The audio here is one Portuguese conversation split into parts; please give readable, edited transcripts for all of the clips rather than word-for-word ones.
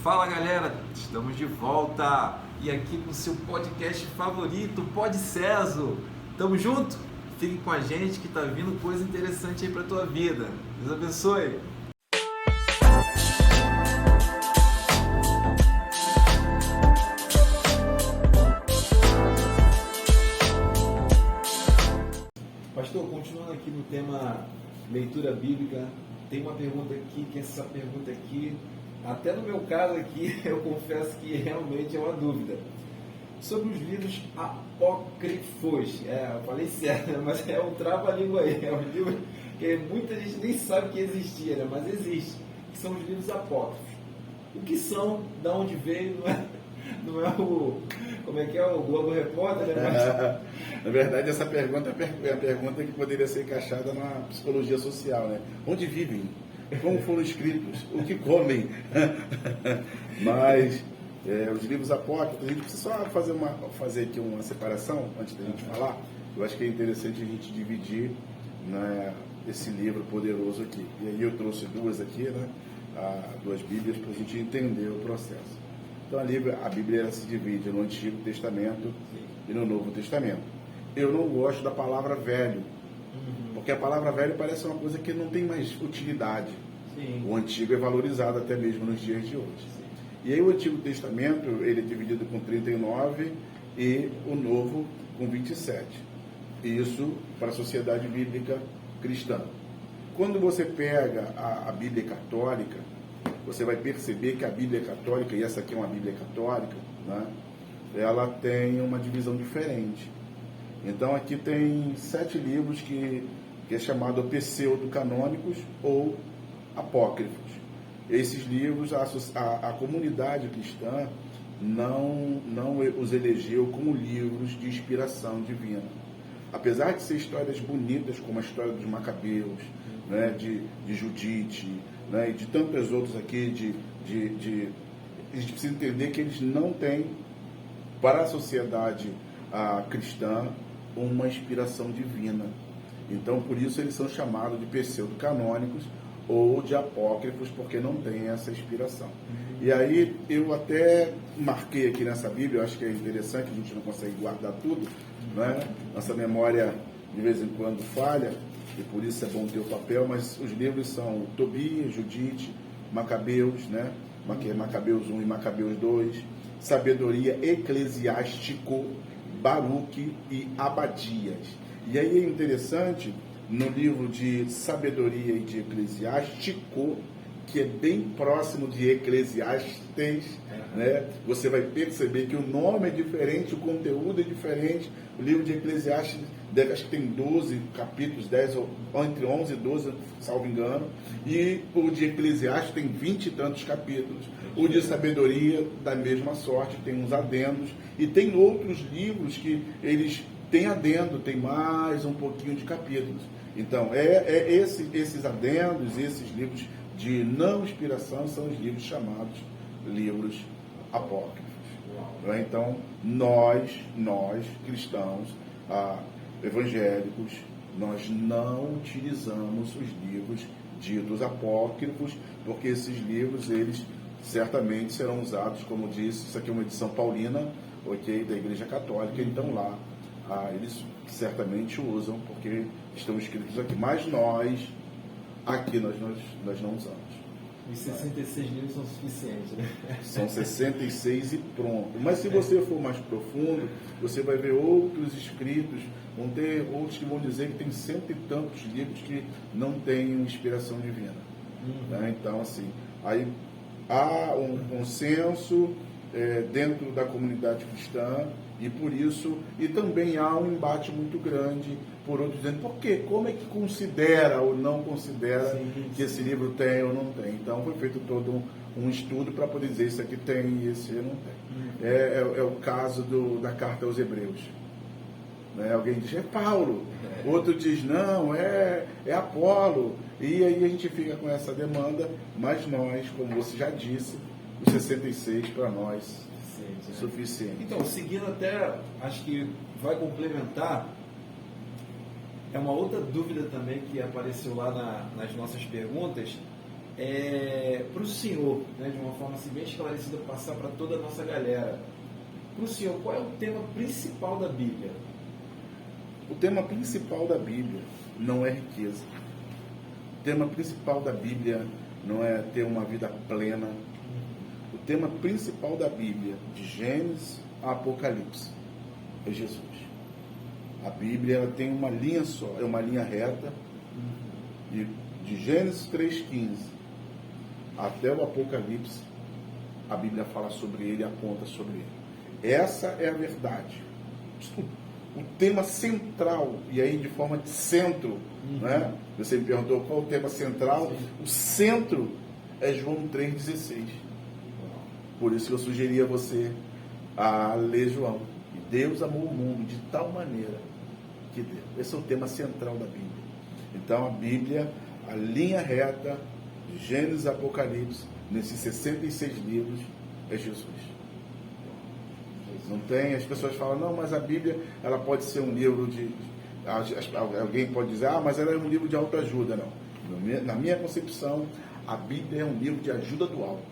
Fala galera, estamos de volta e aqui com o seu podcast favorito, Pod Ceso. Tamo junto? Fique com a gente que tá vindo coisa interessante aí pra tua vida. Deus abençoe! Pastor, continuando aqui no tema leitura bíblica, tem uma pergunta aqui, que essa pergunta aqui, até no meu caso aqui, eu confesso que realmente é uma dúvida. Sobre os livros apócrifos, eu falei certo, mas é um trava-língua aí, é um livro que muita gente nem sabe que existia, né? Mas existe, que são os livros apócrifos. O que são, de onde veio, não é o, como é que é, o Globo Repórter, né? Na verdade, essa pergunta é a pergunta que poderia ser encaixada na psicologia social, né? Onde vivem? Como foram escritos? O que comem? Mas os livros apócrifos, a gente precisa só fazer aqui uma separação, antes da gente falar. Eu acho que é interessante a gente dividir, né, esse livro poderoso aqui. E aí eu trouxe duas aqui, né? Duas Bíblias, para a gente entender o processo. Então a Bíblia ela se divide no Antigo Testamento e no Novo Testamento. Eu não gosto da palavra velho, porque a palavra velho parece uma coisa que não tem mais utilidade. Sim. O Antigo é valorizado até mesmo nos dias de hoje. Sim. E aí o Antigo Testamento ele é dividido com 39 e o Novo com 27. Isso para a sociedade bíblica cristã. Quando você pega a Bíblia católica, você vai perceber que a Bíblia católica, e essa aqui é uma Bíblia católica, né, ela tem uma divisão diferente. Então aqui tem 7 livros que é chamado pseudo-canônicos ou apócrifos. Esses livros, a comunidade cristã não os elegeu como livros de inspiração divina. Apesar de ser histórias bonitas, como a história dos Macabeus, né, de Judite, né, e de tantos outros aqui, a gente precisa entender que eles não têm, para a sociedade cristã, uma inspiração divina. Então, por isso eles são chamados de pseudo-canônicos ou de apócrifos, porque não tem essa inspiração. E aí, eu até marquei aqui nessa Bíblia, eu acho que é interessante, a gente não consegue guardar tudo, né? Nossa memória, de vez em quando, falha, e por isso é bom ter o papel, mas os livros são Tobias, Judite, Macabeus, né? Macabeus 1 e Macabeus 2, Sabedoria Eclesiástico, Baruque e Abadias. E aí é interessante, no livro de Sabedoria e de Eclesiástico, que é bem próximo de Eclesiastes, né? Você vai perceber que o nome é diferente, o conteúdo é diferente. O livro de Eclesiastes acho que tem 12 capítulos, 10, ou entre 11 e 12, salvo engano, e o de Eclesiastes tem 20 e tantos capítulos. O de Sabedoria, da mesma sorte, tem uns adendos, e tem outros livros que eles têm adendo, tem mais um pouquinho de capítulos. Então, esses adendos, esses livros de não inspiração são os livros chamados livros apócrifos. Então, nós cristãos, evangélicos, nós não utilizamos os livros ditos apócrifos, porque esses livros, eles certamente serão usados, como disse, isso aqui é uma edição paulina, ok, da Igreja Católica, então lá eles certamente usam, porque estão escritos aqui, mas nós não usamos. Os 66 livros são suficientes, né? São 66 e pronto. Mas se você for mais profundo, você vai ver outros escritos, vão ter outros que vão dizer que tem cento e tantos livros que não têm inspiração divina. Né? Então, assim, aí há um consenso dentro da comunidade cristã, e por isso, e também há um embate muito grande por outros dizendo, por quê? Como é que considera ou não considera que esse livro tem ou não tem? Então foi feito todo um estudo para poder dizer isso aqui tem e esse não tem. É o caso da carta aos Hebreus. Né? Alguém diz, é Paulo. Outro diz, não, é Apolo. E aí a gente fica com essa demanda, mas nós, como você já disse, os 66 para nós suficiente. Então, seguindo até, acho que vai complementar, é uma outra dúvida também que apareceu lá nas nossas perguntas, para o senhor, né, de uma forma assim, bem esclarecida, passar para toda a nossa galera. Para o senhor, qual é o tema principal da Bíblia? O tema principal da Bíblia não é riqueza. O tema principal da Bíblia não é ter uma vida plena. O tema principal da Bíblia, de Gênesis a Apocalipse, é Jesus. A Bíblia ela tem uma linha só, é uma linha reta. E de Gênesis 3,15 até o Apocalipse, a Bíblia fala sobre ele, aponta sobre ele. Essa é a verdade. O tema central, e aí de forma de centro, né? Você me perguntou qual o tema central. Sim. O centro é João 3,16. Por isso que eu sugeri a você a ler João. E Deus amou o mundo de tal maneira que deu. Esse é o tema central da Bíblia. Então a Bíblia, a linha reta de Gênesis a Apocalipse, nesses 66 livros, é Jesus. Não tem, as pessoas falam, não, mas a Bíblia, ela pode ser um livro de... Alguém pode dizer, mas ela é um livro de autoajuda. Não. Na minha concepção, a Bíblia é um livro de ajuda do alto.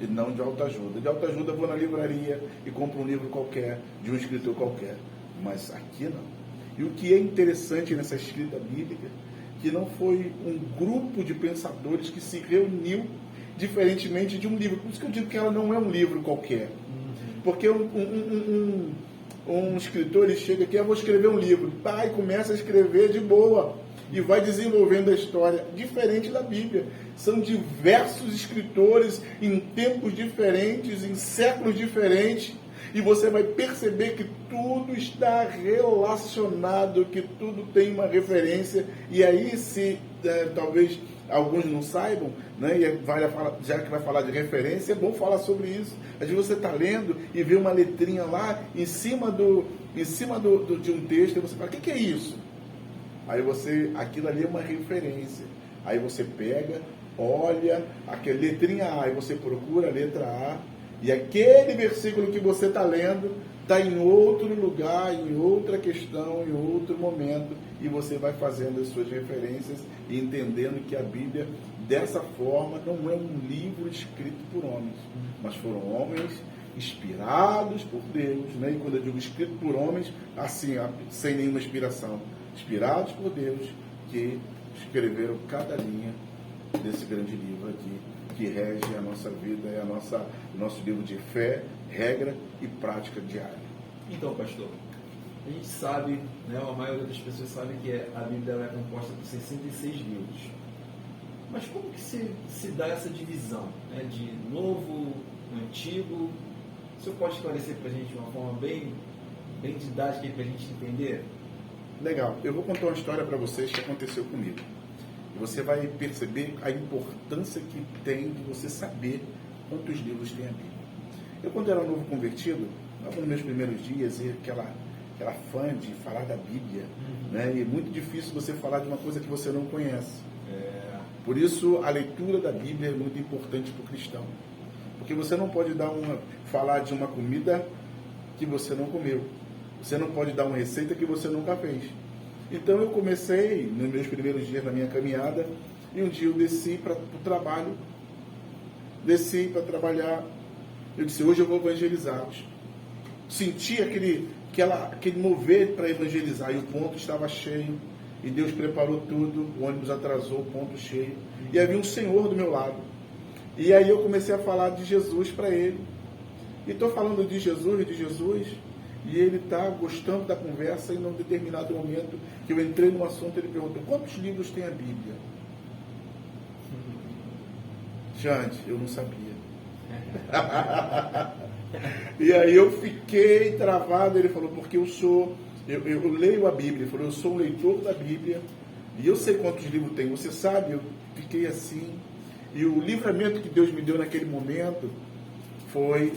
E não de autoajuda. De autoajuda eu vou na livraria e compro um livro qualquer, de um escritor qualquer. Mas aqui não. E o que é interessante nessa escrita bíblica, que não foi um grupo de pensadores que se reuniu diferentemente de um livro. Por isso que eu digo que ela não é um livro qualquer. Porque um escritor, ele chega aqui, eu vou escrever um livro. E começa a escrever de boa. E vai desenvolvendo a história. Diferente da Bíblia. São diversos escritores em tempos diferentes, em séculos diferentes. E você vai perceber que tudo está relacionado, que tudo tem uma referência. E aí, se talvez alguns não saibam, né, já que vai falar de referência, é bom falar sobre isso. Às vezes você está lendo e vê uma letrinha lá em cima de um texto e você fala, o que é isso? Aí aquilo ali é uma referência. Aí você pega, olha, aquela letrinha A, e você procura a letra A, e aquele versículo que você está lendo está em outro lugar, em outra questão, em outro momento, e você vai fazendo as suas referências e entendendo que a Bíblia, dessa forma, não é um livro escrito por homens, mas foram homens inspirados por Deus, né? E quando eu digo escrito por homens, assim, sem nenhuma inspiração, inspirados por Deus, que escreveram cada linha desse grande livro aqui, que rege a nossa vida, é o nosso livro de fé, regra e prática diária. Então, pastor, a gente sabe, né, a maioria das pessoas sabe que a Bíblia é composta por 66 livros. Mas como que se dá essa divisão, né, de novo, antigo? O senhor pode esclarecer para a gente de uma forma bem didática para a gente entender? Legal. Eu vou contar uma história para vocês que aconteceu comigo. E você vai perceber a importância que tem de você saber quantos livros tem a Bíblia. Eu, quando era novo convertido, nos meus primeiros dias, e aquela fã de falar da Bíblia, né? E é muito difícil você falar de uma coisa que você não conhece. Por isso, a leitura da Bíblia é muito importante para o cristão. Porque você não pode falar de uma comida que você não comeu. Você não pode dar uma receita que você nunca fez. Então eu comecei, nos meus primeiros dias na minha caminhada, e um dia eu desci para o trabalho, desci para trabalhar, eu disse, hoje eu vou evangelizá-los. Senti aquele mover para evangelizar, e o ponto estava cheio, e Deus preparou tudo, o ônibus atrasou, o ponto cheio, e havia um senhor do meu lado. E aí eu comecei a falar de Jesus para ele. E estou falando de Jesus, e ele está gostando da conversa, e num determinado momento que eu entrei no assunto, ele perguntou, quantos livros tem a Bíblia? Jante, eu não sabia. E aí eu fiquei travado, ele falou, porque eu leio a Bíblia, ele falou, eu sou um leitor da Bíblia, e eu sei quantos livros tem, você sabe, eu fiquei assim, e o livramento que Deus me deu naquele momento foi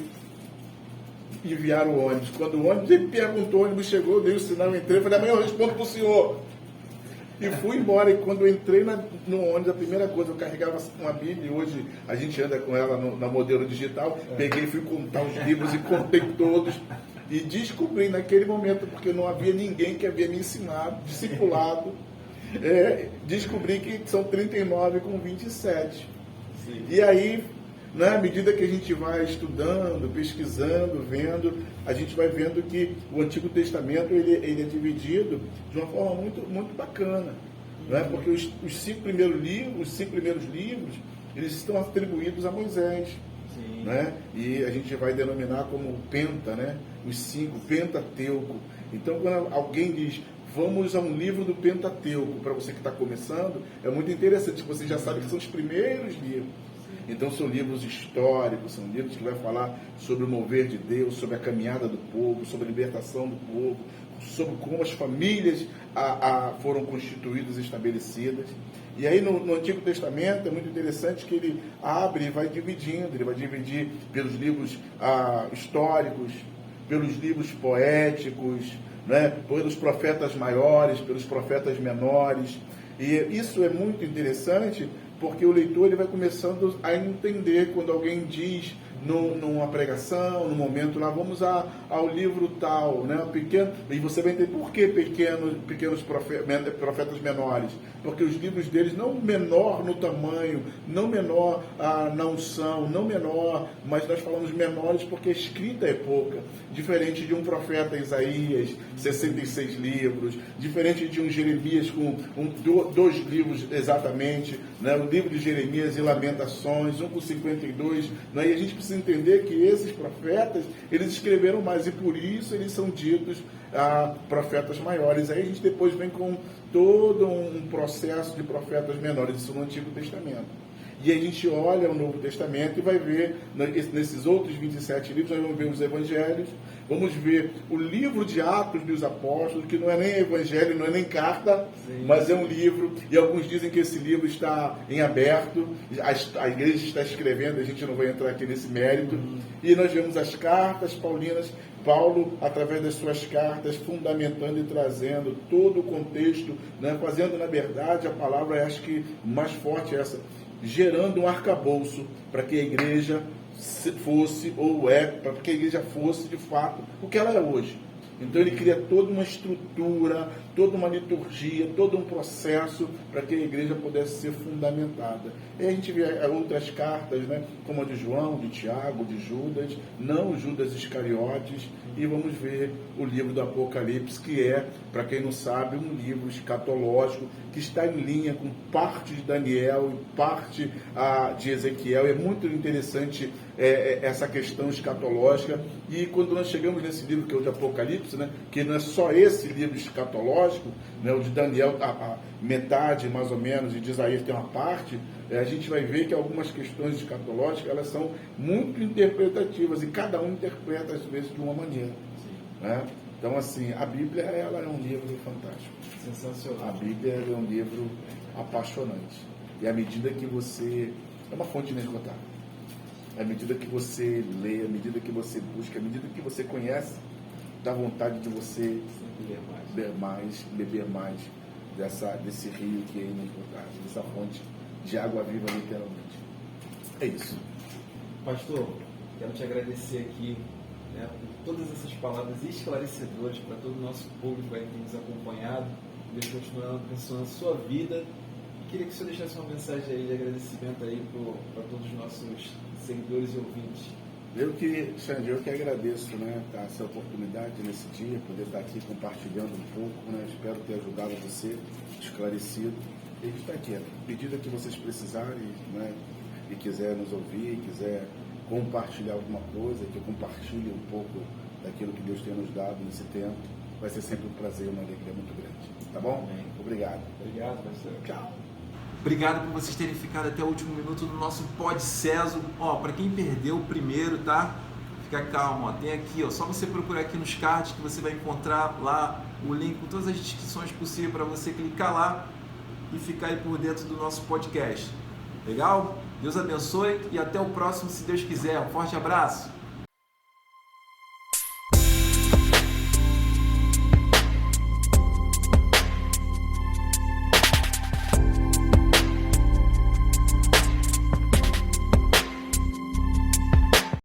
enviar o ônibus. Quando o ônibus, ele perguntou, o ônibus chegou, eu dei o sinal, eu entrei, falei, amanhã eu respondo para o senhor. E fui embora, e quando eu entrei no ônibus, a primeira coisa, eu carregava uma Bíblia, e hoje a gente anda com ela na modelo digital, peguei e fui contar os livros e contei todos, e descobri naquele momento, porque não havia ninguém que havia me ensinado, discipulado, descobri que são 39 com 27. Sim. E aí, na medida que a gente vai estudando, pesquisando, vendo, a gente vai vendo que o Antigo Testamento ele é dividido de uma forma muito, muito bacana. Né? Porque os cinco primeiros livros, eles estão atribuídos a Moisés. Né? E a gente vai denominar como Penta, né? Os 5, Pentateuco. Então, quando alguém diz, vamos a um livro do Pentateuco, para você que está começando, é muito interessante, você já sabe que são os primeiros livros. Então, são livros históricos, são livros que vai falar sobre o mover de Deus, sobre a caminhada do povo, sobre a libertação do povo, sobre como as famílias foram constituídas e estabelecidas. E aí no Antigo Testamento é muito interessante que ele abre e vai dividindo, ele vai dividir pelos livros históricos, pelos livros poéticos, né, pelos profetas maiores, pelos profetas menores. E isso é muito interessante porque o leitor ele vai começando a entender quando alguém diz numa pregação, no momento lá, vamos ao livro tal, né? Pequeno, e você vai entender por que pequenos profetas menores, porque os livros deles não menor no tamanho, não menor na unção, não menor, mas nós falamos menores porque a escrita é pouca, diferente de um profeta Isaías, 66 livros, diferente de um Jeremias com 2 livros exatamente, né? O livro de Jeremias e Lamentações, um com 52, né? E a gente precisa entender que esses profetas, eles escreveram mais e por isso eles são ditos profetas maiores. Aí a gente depois vem com todo um processo de profetas menores, isso no Antigo Testamento. E a gente olha o Novo Testamento e vai ver, nesses outros 27 livros, nós vamos ver os Evangelhos, vamos ver o livro de Atos dos Apóstolos, que não é nem evangelho, não é nem carta, sim, mas é um livro, e alguns dizem que esse livro está em aberto, a igreja está escrevendo, a gente não vai entrar aqui nesse mérito, e nós vemos as cartas paulinas, Paulo, através das suas cartas, fundamentando e trazendo todo o contexto, né, fazendo, na verdade, a palavra, acho que mais forte é essa, gerando um arcabouço para que a igreja fosse, para que a igreja fosse, de fato, o que ela é hoje. Então ele cria toda uma estrutura, toda uma liturgia, todo um processo para que a igreja pudesse ser fundamentada. E a gente vê outras cartas, né, como a de João, de Tiago, de Judas, não Judas Iscariotes, e vamos ver o livro do Apocalipse, que é, para quem não sabe, um livro escatológico que está em linha com parte de Daniel e parte de Ezequiel. É muito interessante essa questão escatológica. E quando nós chegamos nesse livro, que é o de Apocalipse, né, que não é só esse livro escatológico, né, o de Daniel, a metade mais ou menos, e de Isaías tem uma parte, a gente vai ver que algumas questões escatológicas elas são muito interpretativas e cada um interpreta às vezes de uma maneira. Né? Então, assim, a Bíblia ela é um livro fantástico. Sensacional. A Bíblia é um livro apaixonante. E à medida que você... é uma fonte inesgotável. À medida que você lê, à medida que você busca, à medida que você conhece, dá vontade de você beber mais desse rio que é inesgotável, dessa fonte de água viva, literalmente. É isso. Pastor, quero te agradecer aqui, né, por todas essas palavras esclarecedoras para todo o nosso público aí que tem nos acompanhado. Deus continuar abençoando a sua vida. Queria que o senhor deixasse uma mensagem aí de agradecimento aí para todos os nossos seguidores e ouvintes. Xande, eu que agradeço, né, essa oportunidade nesse dia, poder estar aqui compartilhando um pouco, né, espero ter ajudado você, esclarecido. E a gente está aqui, à medida que vocês precisarem, né, e quiser nos ouvir, quiser compartilhar alguma coisa, que eu compartilhe um pouco daquilo que Deus tem nos dado nesse tempo, vai ser sempre um prazer, uma alegria muito grande. Tá bom? Amém. Obrigado. Obrigado, pastor. Tchau. Obrigado por vocês terem ficado até o último minuto do nosso Pod Ceso. Ó, para quem perdeu o primeiro, tá? Fica calmo, ó. Tem aqui, ó. Só você procurar aqui nos cards que você vai encontrar lá o link com todas as descrições possíveis para você clicar lá e ficar aí por dentro do nosso podcast. Legal? Deus abençoe e até o próximo, se Deus quiser. Um forte abraço.